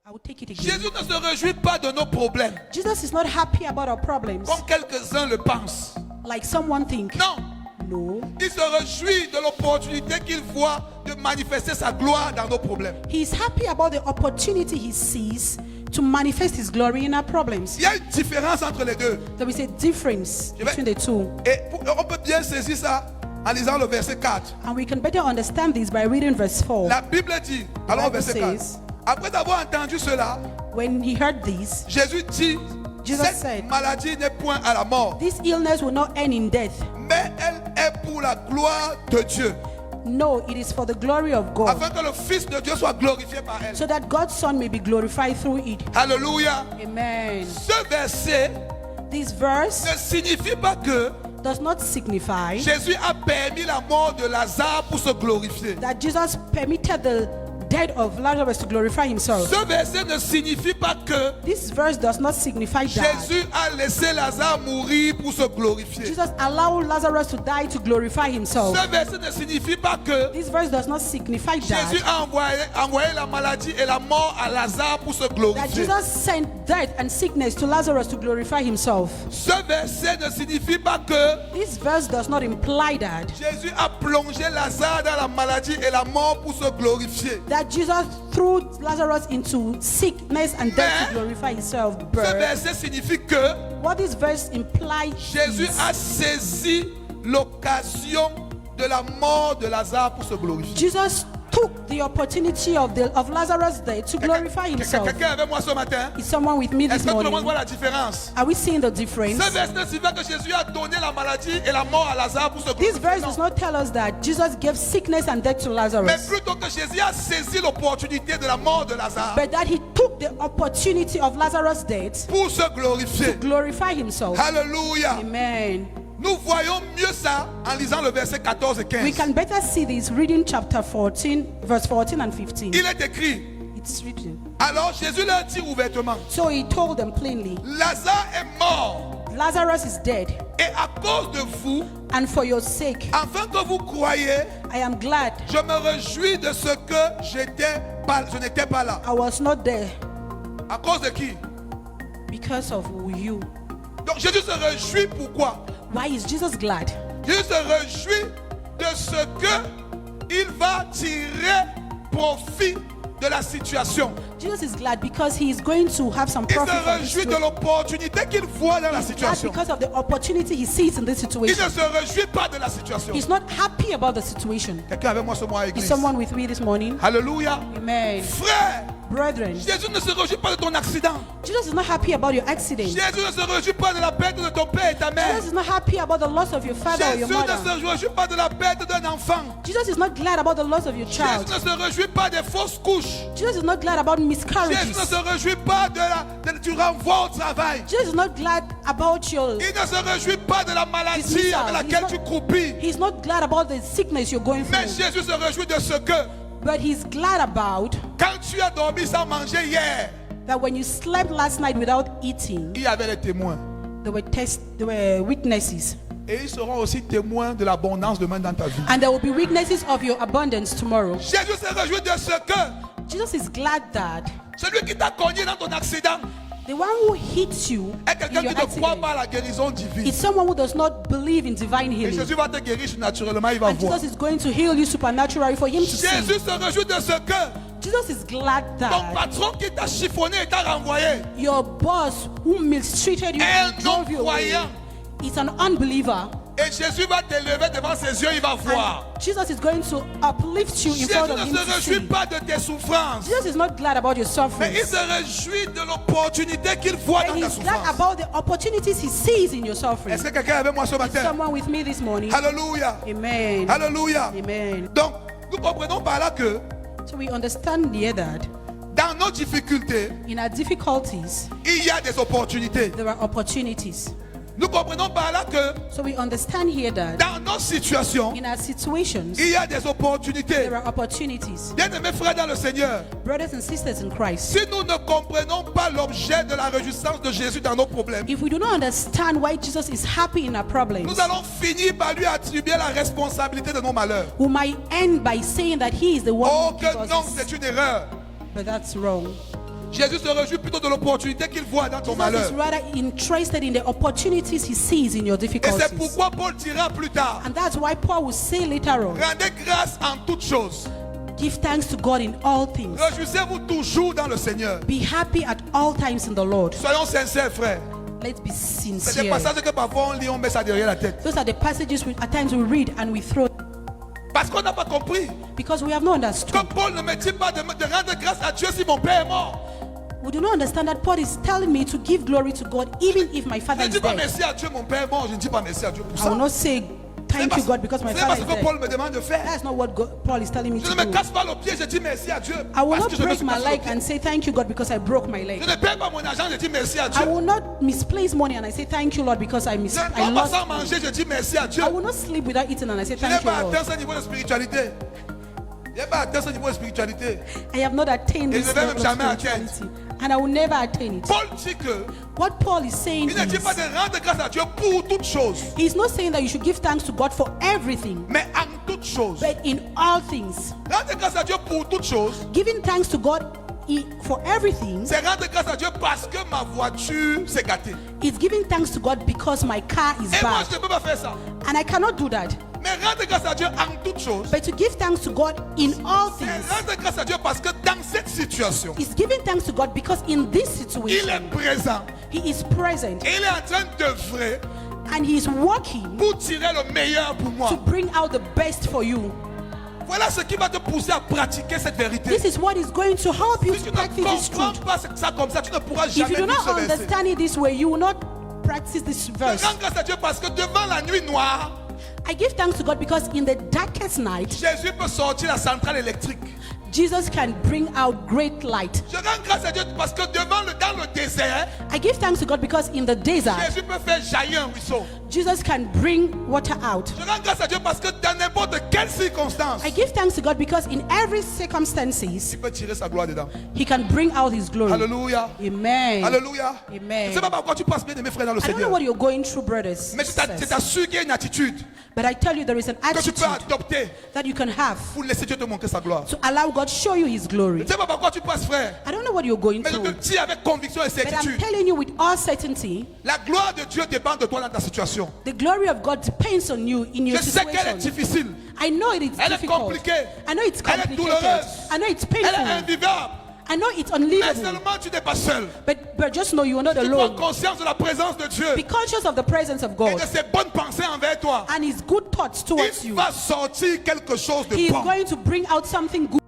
I will take it again. Jésus ne se réjouit pas de nos problèmes, Jesus is not happy about our problems, comme quelques-uns le pensent. like someone think. Non, No. il se réjouit de l'opportunité qu'il voit de manifester sa gloire dans nos problèmes. He's happy about the opportunity he sees to manifest his glory in our problems. Il y a une différence entre les deux. There is a difference Je vais- between the two. Et on peut bien saisir ça en lisant le verset 4. And we can better understand this by reading verse 4. La Bible dit, allons au Bible verset 4. says- Après avoir entendu cela, When he heard this, Jésus dit, Jesus cette said, maladie n'est point à la mort, this illness will not end in death. mais elle est pour la gloire de Dieu, No, it is for the glory of God, afin que le Fils de Dieu soit glorifié par elle. so that God's Son may be glorified through it. Alléluia. Amen. Ce verset This verse ne signifie pas que does not signify Jésus a permis la mort de Lazare pour se glorifier. that Jesus permitted the death of Lazarus to glorify himself. Ce verset ne signifie pas que This verse does not signify that Jésus a laissé Lazare mourir pour se glorifier. Jesus allowed Lazarus to die to glorify himself. Ce verset ne signifie pas que This verse does not signify Jésus that a envoyé la maladie et la mort à Lazare pour se that glorifier. Jesus sent death and sickness to Lazarus to glorify himself. Ce verset ne signifie pas que This verse does not imply that Jésus a plongé Lazare dans la maladie et la mort pour se glorifier. that Jesus threw Lazarus into sickness and death Mais- to glorify himself. Ce But verset signifie que what this verse implies Jésus is a saisi l'occasion de la mort de Lazare pour se glorifier. Jesus took the opportunity of Lazarus' death to glorify himself. Quelqu'un avec moi ce matin? Is someone with me Est-ce this que tout le monde morning? voit la différence? Are we seeing the difference? Ce verset ne signifie pas que Jésus a donné la maladie et la mort à Lazare pour se This glorifier. verse Non. does not tell us that Jesus gave sickness and death to Mais Lazarus, plutôt que Jésus a saisi l'opportunité de la mort de Lazare but that he took the opportunity of Lazarus' death pour se glorifier. to glorify himself. Alléluia. Amen. Nous voyons mieux ça en lisant le verset 14 et We 15. can better see this reading chapter 14, verse 14 and 15. Il est écrit, It's written. alors Jésus leur dit ouvertement, So he told them plainly, Lazare est mort Lazarus is dead, et à cause de vous, and for your sake, afin que vous croyiez, I am glad je me réjouis de ce que je n'étais pas là. I was not there À cause de qui? because of you. Donc Jésus se réjouit pourquoi? Why is Jesus glad? Jésus se réjouit de ce que il va tirer profit de la situation. Jesus is glad because he is going to have some Il profit se from this réjouit de situation. l'opportunité qu'il voit dans la He's glad situation. because of the opportunity he sees in this Il situation. ne se réjouit pas de la situation. He's not happy about the situation. Quelqu'un avec moi ce mois à Is l'église? someone with me this morning? Alléluia. Amen. Frère, Brethren, Jésus ne se réjouit pas de ton accident. Jesus is not happy about your accident. Jésus ne se réjouit pas de la perte de ton père et ta mère. Jesus is not happy about the loss of your father or Jésus your ne mother. se réjouit pas de la perte d'un enfant. Jesus is not glad about the loss of your Jésus child. ne se réjouit pas des fausses couches. Jesus is not glad about Jésus miscarriages. ne se réjouit pas du renvoi au travail. Jesus is not glad about your Il ne se réjouit pas de la maladie dismissal. avec laquelle tu croupis. He's not glad about the sickness you're going Mais through. Jésus se réjouit de ce que, But he's glad about quand tu as dormi sans manger hier, that when you slept last night without eating, il y avait les témoins. there were witnesses. Et ils seront aussi témoins de l'abondance demain dans ta vie. And there will be witnesses of your abundance tomorrow. Jésus se réjouit de ce que Jesus is glad that celui qui t'a cogné dans ton accident the one who hits you est in quelqu'un your qui ne croit accident pas à la guérison divine. is someone who does not believe in divine Et healing. Jésus va te guérir naturellement, il va And voir. Jesus is going to heal you supernaturally for him to see. Jésus se réjouit de ce que Jesus is glad ton that patron qui t'a chiffonné et t'a renvoyé your boss who mistreated you Un and drove you away non-croyant. is an unbeliever. et Jésus va t'élever devant ses yeux, il va voir. And Jesus is going to uplift you in Jésus front of ne him se to réjouit see. pas de tes souffrances, Jesus is not glad about your mais suffering. il se réjouit de l'opportunité qu'il voit And dans ta he's glad souffrance. about the opportunities he sees in your suffering. Est-ce que quelqu'un est avec moi ce matin? Someone with me this morning. Alléluia. Amen. Alléluia. Amen. Donc, nous comprenons par là que So we understand here that dans nos difficultés, in our difficulties, il y a des opportunités. there are opportunities. Nous comprenons par là que So we understand here that dans nos situations, in our situations, il y a des opportunités. there are opportunities. Bien-aimés frères dans le Seigneur, Brothers and sisters in Christ, si nous ne comprenons pas l'objet de la réjouissance de Jésus dans nos problèmes, if we do not understand why Jesus is happy in our problems, nous allons finir par lui attribuer la responsabilité de nos malheurs. we might end by saying that he is the one Oh who que gives non, us. c'est une erreur. But that's wrong. Jésus se réjouit plutôt de l'opportunité qu'il voit dans ton Jesus malheur. is rather interested in the opportunities he sees in your Et c'est difficulties. pourquoi Paul dira plus tard, And that's why Paul will say later on, rendez grâce en toutes choses. give thanks to God in all things. Réjouissez-vous toujours dans le Seigneur. Be happy at all times in the Lord. Soyons sincères, frères. Let's be C'est des sincere. passages que parfois on lit, on met ça derrière la tête. Those are the passages at times we read and we throw Parce qu'on n'a pas compris because we have not que understood. Paul ne me dit pas de rendre grâce à Dieu si mon père est mort. We do not understand that Paul is telling me to give glory to God even if my Je father ne is dis pas dead. merci à Dieu, mon père est mort. Je ne dis pas merci à Dieu pour I ça. will not say thank you God because my Ce n'est pas father ce is que dead. Paul me demande de faire. That's not what Paul is telling me Je to ne me do. casse pas le pied, je dis merci à Dieu. I will Parce not que je me break suis my cassé le leg pied. and say thank you God because I broke my leg. Je ne perds pas mon argent, je dis merci à I Dieu. will not misplace money and I say thank you Lord because I Je ne I dors pas lost. sans manger, je dis merci à Dieu. I will not sleep without eating and I say Je n'ai thank you pas Lord. atteint ce niveau de spiritualité. Je n'ai pas atteint ce niveau de spiritualité. I have not attained Et this je vais level même of jamais spirituality and I will never attain it. Paul dit que What Paul is saying il ne dit is pas de rendre grâce à Dieu pour toutes choses, he's not saying that you should give thanks to God for everything, mais en toutes choses. but in all things. Rendre grâce à Dieu pour toutes choses, Giving thanks to God for everything c'est rendre grâce à Dieu parce que ma voiture s'est gâtée. is giving thanks to God because my car is Et moi, bad. je ne peux pas faire ça. And I cannot do that. Mais rendre grâce à Dieu en toutes choses, But to give thanks to God in all c'est things rendre grâce à Dieu parce que dans cette situation, is giving thanks to God because in this il est situation présent he is present et il est en train d'œuvrer and he is working pour tirer le meilleur pour moi. to bring out the best for you. Voilà ce qui va te pousser à pratiquer cette vérité. This is what is going to help you Si tu to ne practice this comprends truth. pas ça comme ça, tu ne pourras If jamais you do vivre not ce verset. understand it this way, you will not practice this Je verse. rends grâce à Dieu parce que devant la nuit noire, I give thanks to God because in the darkest night, Jésus peut sortir la centrale électrique. Jesus can bring out great light. Je rends grâce à Dieu parce que dans le désert, I give thanks to God because in the desert, Jésus peut faire jaillir un ruisseau. Jesus can bring water out. Je rends grâce à Dieu parce que dans n'importe quelle circonstance, I give thanks to God because in every circumstances, il peut tirer sa gloire dedans. He can bring out His glory. Alléluia. Amen. Alléluia. Je Amen. ne sais pas pourquoi tu passes bien de mes frères dans le I don't know Seigneur. what you're going through, brothers. Mais je t'assure qu'il y a une attitude But I tell you, there is an que tu attitude peux adopter that you can have pour laisser Dieu te montrer sa gloire. to allow God show you His Je glory. ne sais pas pourquoi tu passes, frère. I don't know what you're going Mais je te through, dis avec conviction et but I'm certitude. telling you with all certainty, La gloire de Dieu dépend de toi dans ta situation. the glory of God depends on you in your Je sais qu'elle est situation. difficile. I know it is Elle est difficult. compliquée. I know it's Elle est complicated. douloureuse. I know it's Elle est painful. invivable. I know it's Mais unlivable. seulement tu n'es pas seul. But just know you are not Tu prends alone. conscience de la présence de Dieu Be conscious of the presence of et God de ses bonnes pensées envers toi. and His good thoughts towards Il you. va sortir quelque chose de He is bon. going to bring out something good.